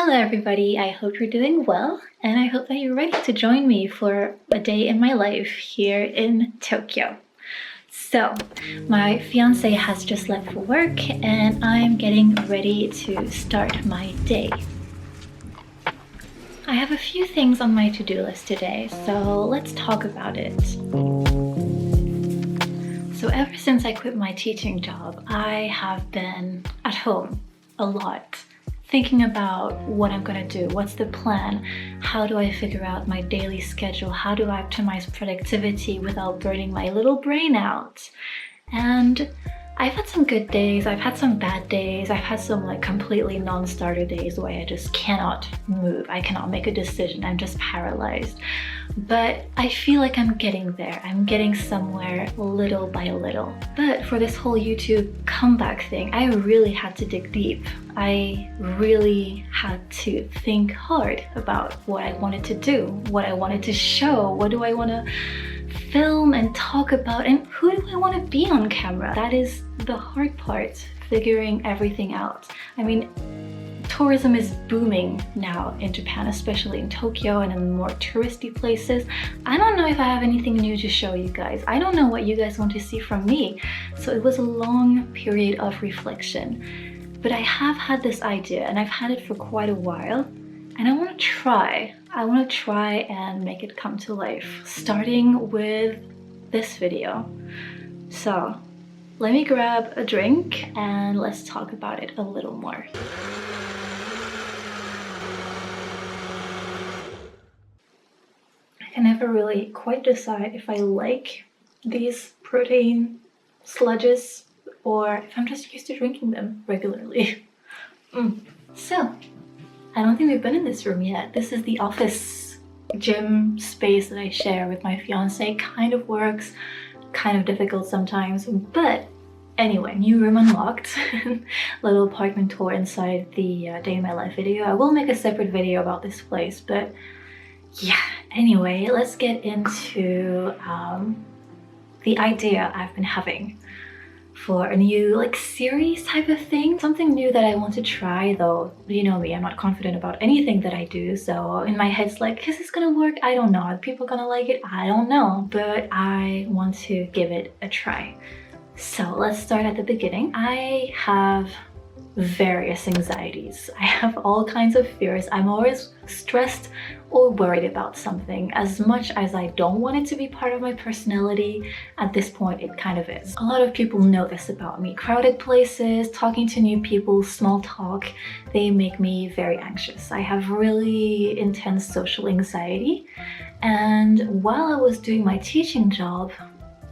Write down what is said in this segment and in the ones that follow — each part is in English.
Hello everybody, I hope you're doing well and I hope that you're ready to join me for a day in my life here in Tokyo. So, my fiance has just left for work and I'm getting ready to start my day. I have a few things on my to-do list today, so let's talk about it. So ever since I quit my teaching job, I have been at home a lot, thinking about what I'm gonna do, what's the plan, how do I figure out my daily schedule, how do I optimize productivity without burning my little brain out. And I've had some good days, I've had some bad days, I've had some like completely non-starter days where I just cannot move, I cannot make a decision, I'm just paralyzed. But I feel like I'm getting there, I'm getting somewhere little by little. But for this whole YouTube comeback thing, I really had to dig deep. I really had to think hard about what I wanted to do, what I wanted to show, what do I want to film and talk about, and who do I want to be on camera? That is the hard part, figuring everything out. I mean, tourism is booming now in Japan, especially in Tokyo and in more touristy places. I don't know if I have anything new to show you guys. I don't know what you guys want to see from me. So it was a long period of reflection. But I have had this idea and I've had it for quite a while. And I want to try and make it come to life, starting with this video. So let me grab a drink and let's talk about it a little more. I can never really quite decide if I like these protein sludges or if I'm just used to drinking them regularly. So, I don't think we've been in this room yet. This is the office gym space that I share with my fiance. Kind of works, kind of difficult sometimes, but anyway, new room unlocked. Little apartment tour inside the day in my life video. I will make a separate video about this place, but yeah, anyway, let's get into the idea I've been having for a new like series type of thing. Something new that I want to try, though you know me, I'm not confident about anything that I do, so in my head it's like, is this gonna work? I don't know. Are people gonna like it? I don't know, but I want to give it a try. So let's start at the beginning. I have various anxieties. I have all kinds of fears. I'm always stressed or worried about something. As much as I don't want it to be part of my personality, at this point it kind of is. A lot of people know this about me. Crowded places, talking to new people, small talk, they make me very anxious. I have really intense social anxiety, and while I was doing my teaching job,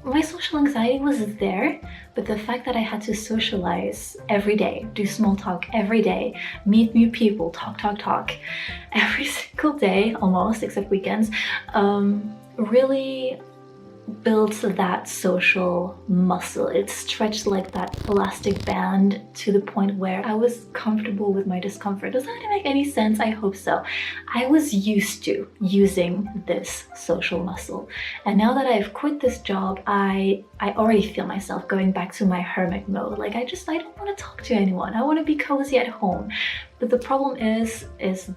my social anxiety was there, but the fact that I had to socialize every day, do small talk every day, meet new people, talk every single day, almost, except weekends, really builds that social muscle. It stretched like that elastic band to the point where I was comfortable with my discomfort. Does that make any sense? I hope so. I was used to using this social muscle. And now that I've quit this job, I already feel myself going back to my hermit mode. Like I don't want to talk to anyone. I want to be cozy at home. But the problem is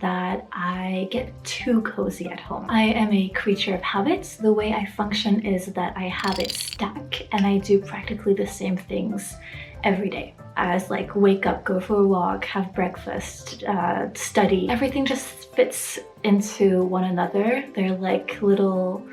that I get too cozy at home. I am a creature of habits. The way I function is that I habit stack and I do practically the same things every day. As like wake up, go for a walk, have breakfast, study. Everything just fits into one another. They're like little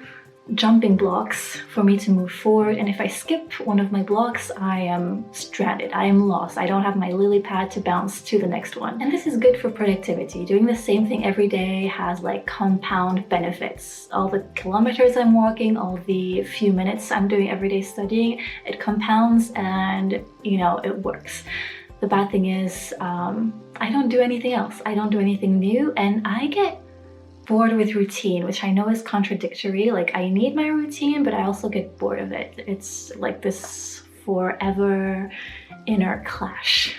jumping blocks for me to move forward, and if I skip one of my blocks, I am stranded, I am lost, I don't have my lily pad to bounce to the next one. And this is good for productivity. Doing the same thing every day has like compound benefits. All the kilometers I'm walking, all the few minutes I'm doing everyday studying, it compounds and you know, it works. The bad thing is I don't do anything else. I don't do anything new, and I get bored with routine, which I know is contradictory. Like I need my routine, but I also get bored of it. It's like this forever inner clash.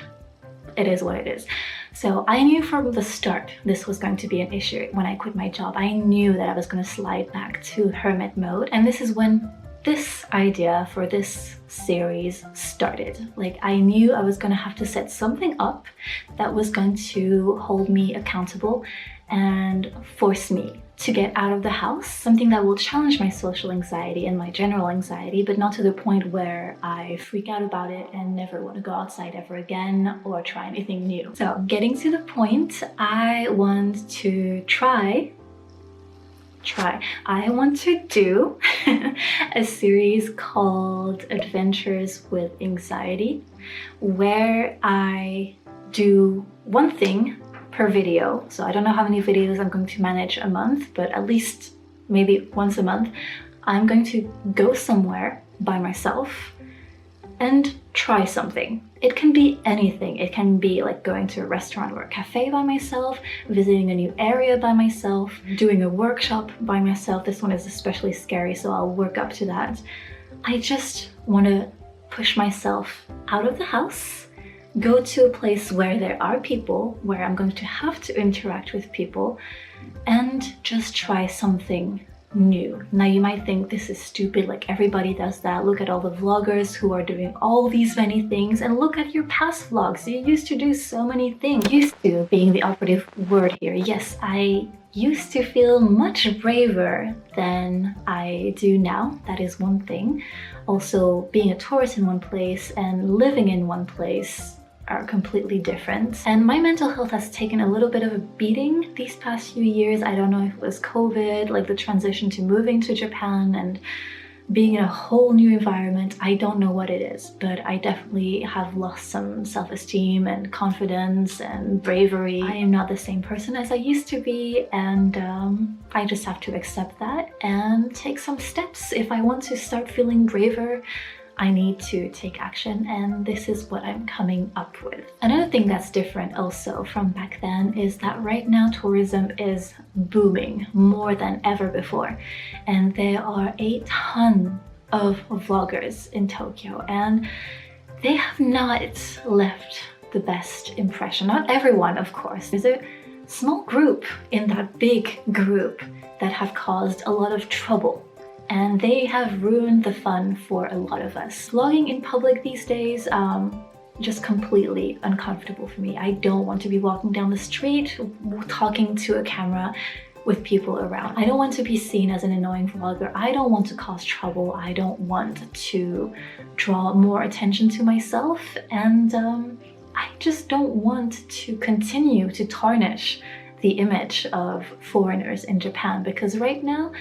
It is what it is. So I knew from the start this was going to be an issue. When I quit my job, I knew that I was going to slide back to hermit mode, and this is when this idea for this series started. Like, I knew I was gonna have to set something up that was going to hold me accountable and force me to get out of the house, something that will challenge my social anxiety and my general anxiety, but not to the point where I freak out about it and never want to go outside ever again or try anything new. So getting to the point, I want to I want to do a series called Adventures with Anxiety, where I do one thing per video. So I don't know how many videos I'm going to manage a month, but at least maybe once a month, I'm going to go somewhere by myself and try something. It can be anything. It can be like going to a restaurant or a cafe by myself, visiting a new area by myself, doing a workshop by myself. This one is especially scary, so I'll work up to that. I just want to push myself out of the house, go to a place where there are people, where I'm going to have to interact with people, and just try something new. Now you might think this is stupid, like everybody does that. Look at all the vloggers who are doing all these many things, and look at your past vlogs. You used to do so many things. Used to being the operative word here. Yes, I used to feel much braver than I do now. That is one thing. Also, being a tourist in one place and living in one place are completely different. And my mental health has taken a little bit of a beating these past few years. I don't know if it was COVID, like the transition to moving to Japan and being in a whole new environment. I don't know what it is, but I definitely have lost some self-esteem and confidence and bravery. I am not the same person as I used to be, and I just have to accept that and take some steps. If I want to start feeling braver, I need to take action, and this is what I'm coming up with. Another thing that's different also from back then is that right now tourism is booming more than ever before, and there are a ton of vloggers in Tokyo, and they have not left the best impression. Not everyone, of course. There's a small group in that big group that have caused a lot of trouble, and they have ruined the fun for a lot of us. Vlogging in public these days, just completely uncomfortable for me. I don't want to be walking down the street talking to a camera with people around. I don't want to be seen as an annoying vlogger. I don't want to cause trouble. I don't want to draw more attention to myself, and I just don't want to continue to tarnish the image of foreigners in Japan, because right now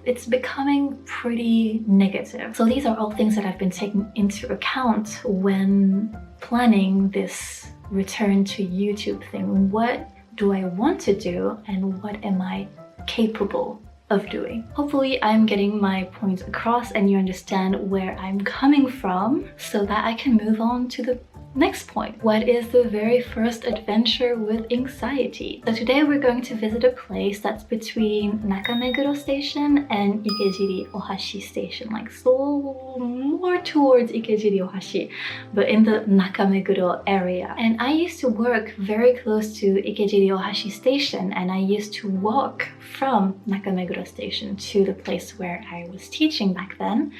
it's becoming pretty negative. So these are all things that I've been taking into account when planning this return to YouTube thing. What do I want to do, and what am I capable of doing? Hopefully I'm getting my points across and you understand where I'm coming from, so that I can move on to the next point. What is the very first adventure with anxiety? So today we're going to visit a place that's between Nakameguro station and Ikejiri Ohashi station, like so more towards Ikejiri Ohashi, but in the Nakameguro area. And I used to work very close to Ikejiri Ohashi station, and I used to walk from Nakameguro station to the place where I was teaching back then.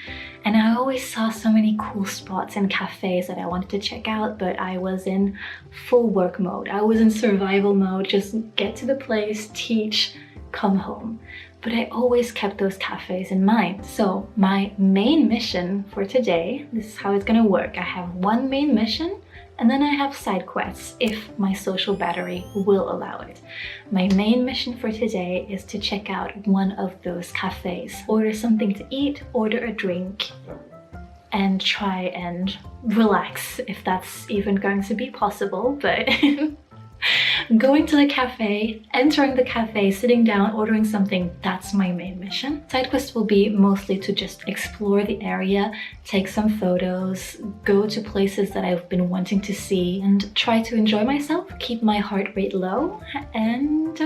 And I always saw so many cool spots and cafes that I wanted to check out, but I was in full work mode. I was in survival mode, just get to the place, teach, come home. But I always kept those cafes in mind. So my main mission for today, this is how it's gonna work. I have one main mission, and then I have side quests if my social battery will allow it. My main mission for today is to check out one of those cafes, order something to eat, order a drink, and try and relax, if that's even going to be possible. But going to the cafe, entering the cafe, sitting down, ordering something, that's my main mission. Side quest will be mostly to just explore the area, take some photos, go to places that I've been wanting to see, and try to enjoy myself, keep my heart rate low, and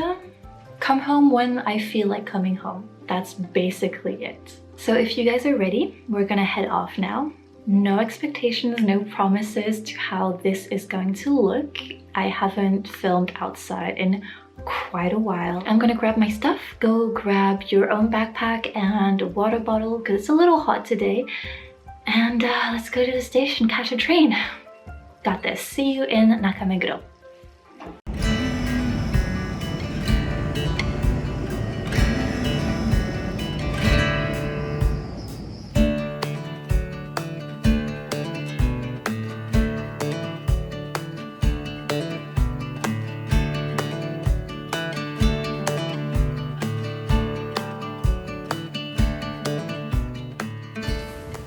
come home when I feel like coming home. That's basically it. So if you guys are ready, we're gonna head off now. No expectations, no promises to how this is going to look. I haven't filmed outside in quite a while. I'm gonna grab my stuff, go grab your own backpack and water bottle because it's a little hot today. And let's go to the station, catch a train. Got this. See you in Nakameguro.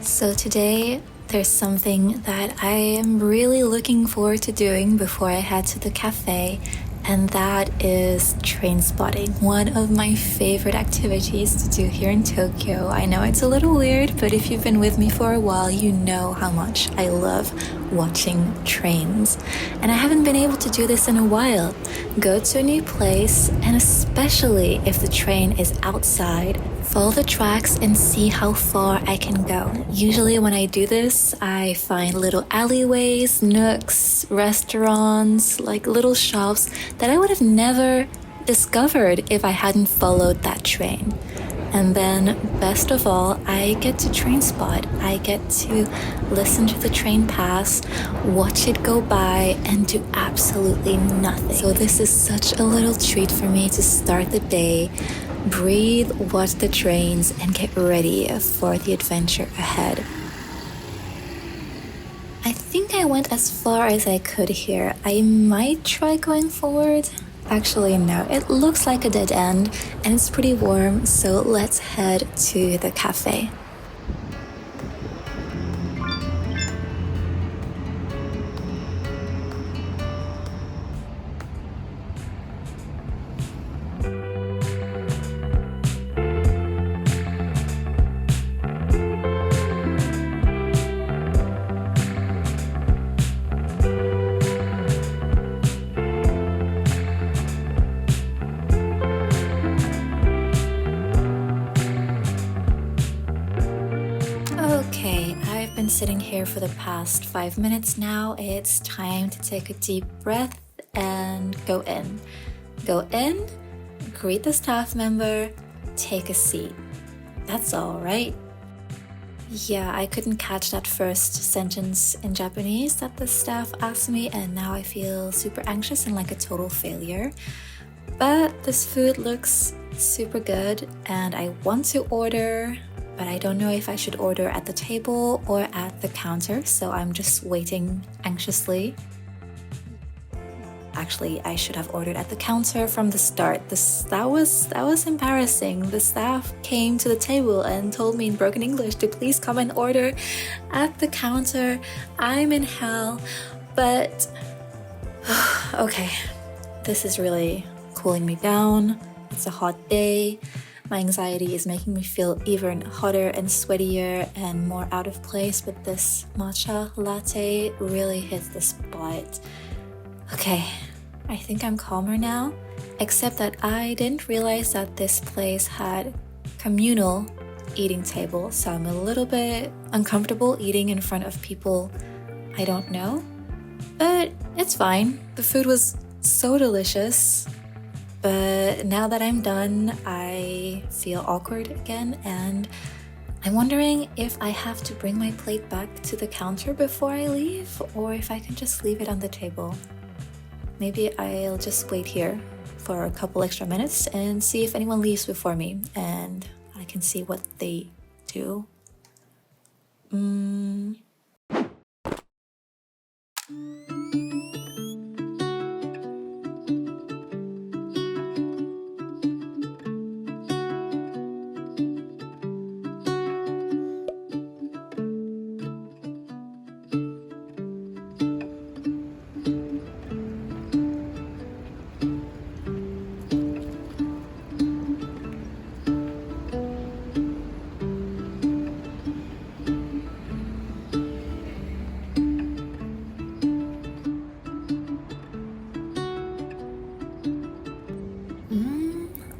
So today, there's something that I am really looking forward to doing before I head to the cafe, and that is train spotting. One of my favorite activities to do here in Tokyo. I know it's a little weird, but if you've been with me for a while, you know how much I love watching trains. And I haven't been able to do this in a while. Go to a new place, and especially if the train is outside, follow the tracks and see how far I can go. Usually when I do this, I find little alleyways, nooks, restaurants, like little shops that I would have never discovered if I hadn't followed that train. And then, best of all, I get to train spot. I get to listen to the train pass, watch it go by, and do absolutely nothing. So this is such a little treat for me to start the day, breathe, watch the trains, and get ready for the adventure ahead. I think I went as far as I could here. I might try going forward. Actually, no, it looks like a dead end and it's pretty warm, so let's head to the cafe. Okay, I've been sitting here for the past 5 minutes now. It's time to take a deep breath and go in. Go in, greet the staff member, take a seat. That's all, right? Yeah, I couldn't catch that first sentence in Japanese that the staff asked me, and now I feel super anxious and like a total failure. But this food looks super good and I want to order, but I don't know if I should order at the table or at the counter, so I'm just waiting anxiously. Actually, I should have ordered at the counter from the start. That was embarrassing. The staff came to the table and told me in broken English to please come and order at the counter. I'm in hell, but okay, this is really cooling me down. It's a hot day. My anxiety is making me feel even hotter and sweatier and more out of place, but this matcha latte really hits the spot. Okay, I think I'm calmer now, except that I didn't realize that this place had communal eating tables, so I'm a little bit uncomfortable eating in front of people I don't know, but it's fine. The food was so delicious. But now that I'm done, I feel awkward again, and I'm wondering if I have to bring my plate back to the counter before I leave, or if I can just leave it on the table. Maybe I'll just wait here for a couple extra minutes and see if anyone leaves before me, and I can see what they do.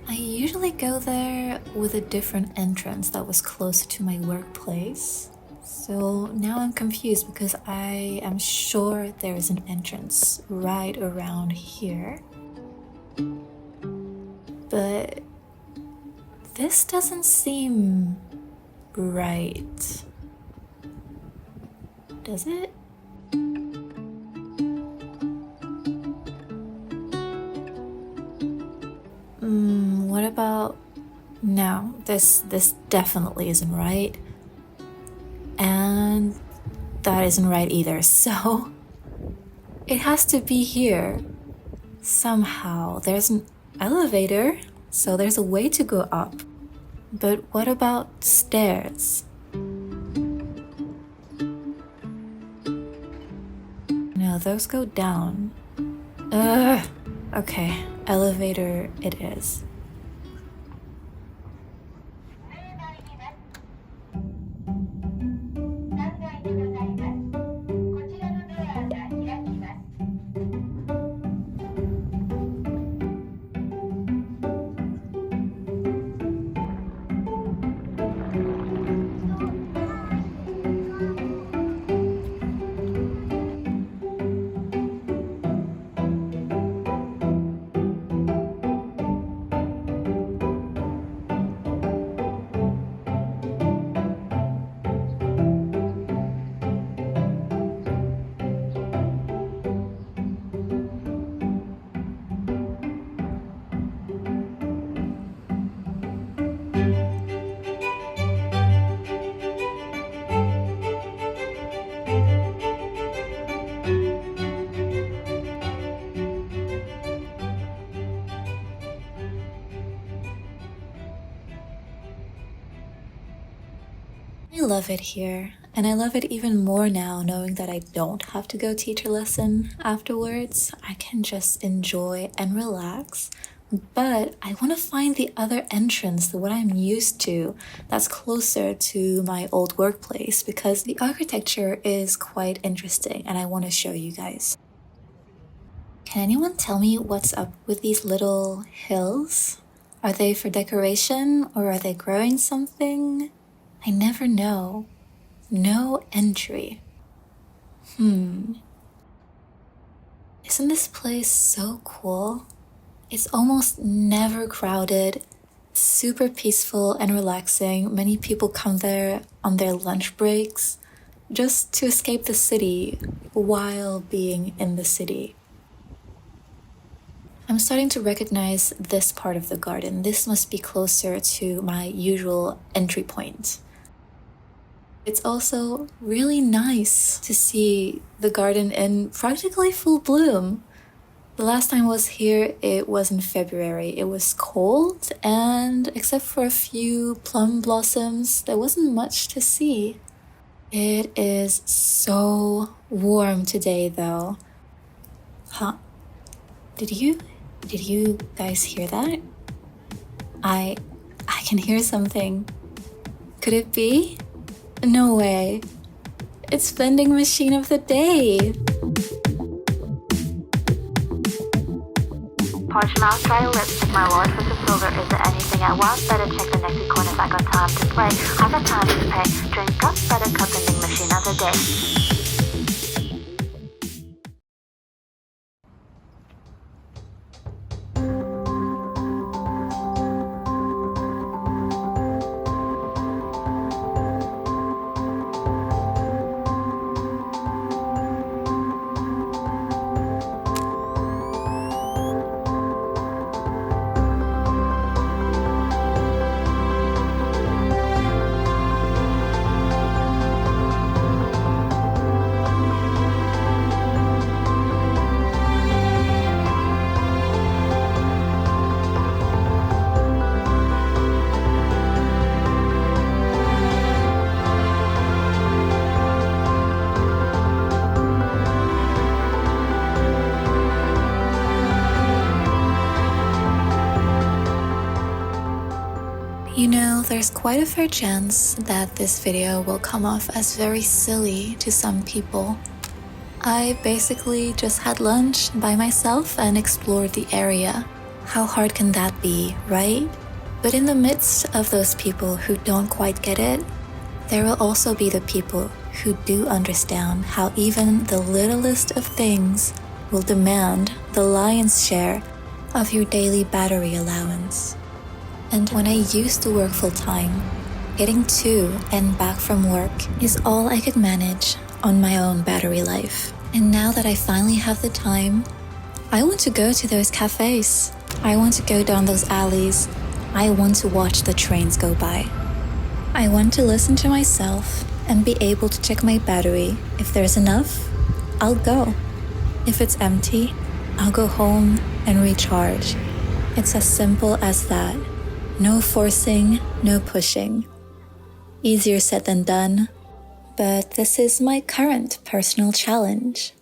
I usually go there with a different entrance that was closer to my workplace. So now I'm confused because I am sure there is an entrance right around here. but this doesn't seem right. Does it? What about... No, this definitely isn't right. And that isn't right either, so it has to be here. Somehow. There's an elevator, so there's a way to go up. But what about stairs? No, those go down. Ugh. Okay, elevator it is. I love it here, and I love it even more now knowing that I don't have to go teach a lesson afterwards. I can just enjoy and relax, but I want to find the other entrance, the what I'm used to, that's closer to my old workplace because the architecture is quite interesting and I want to show you guys. Can anyone tell me what's up with these little hills? Are they for decoration or are they growing something? I never know. No entry. Isn't this place so cool? It's almost never crowded, super peaceful and relaxing. Many people come there on their lunch breaks just to escape the city while being in the city. I'm starting to recognize this part of the garden. This must be closer to my usual entry point. It's also really nice to see the garden in practically full bloom. The last time I was here, it was in February. It was cold, and except for a few plum blossoms, there wasn't much to see. It is so warm today, though. Huh? Did you guys hear that? I can hear something. Could it be? No way. It's vending machine of the day. Parch mouth, dry lips, check my wallet for the silver. Is there anything I want? Better check the next corner if I got time to play. I got time to pay. Drink up, better cup, vending machine of the day. You know, there's quite a fair chance that this video will come off as very silly to some people. I basically just had lunch by myself and explored the area. How hard can that be, right? But in the midst of those people who don't quite get it, there will also be the people who do understand how even the littlest of things will demand the lion's share of your daily battery allowance. And when I used to work full-time, getting to and back from work is all I could manage on my own battery life. And now that I finally have the time, I want to go to those cafes. I want to go down those alleys. I want to watch the trains go by. I want to listen to myself and be able to check my battery. If there's enough, I'll go. If it's empty, I'll go home and recharge. It's as simple as that. No forcing, no pushing. Easier said than done, but this is my current personal challenge.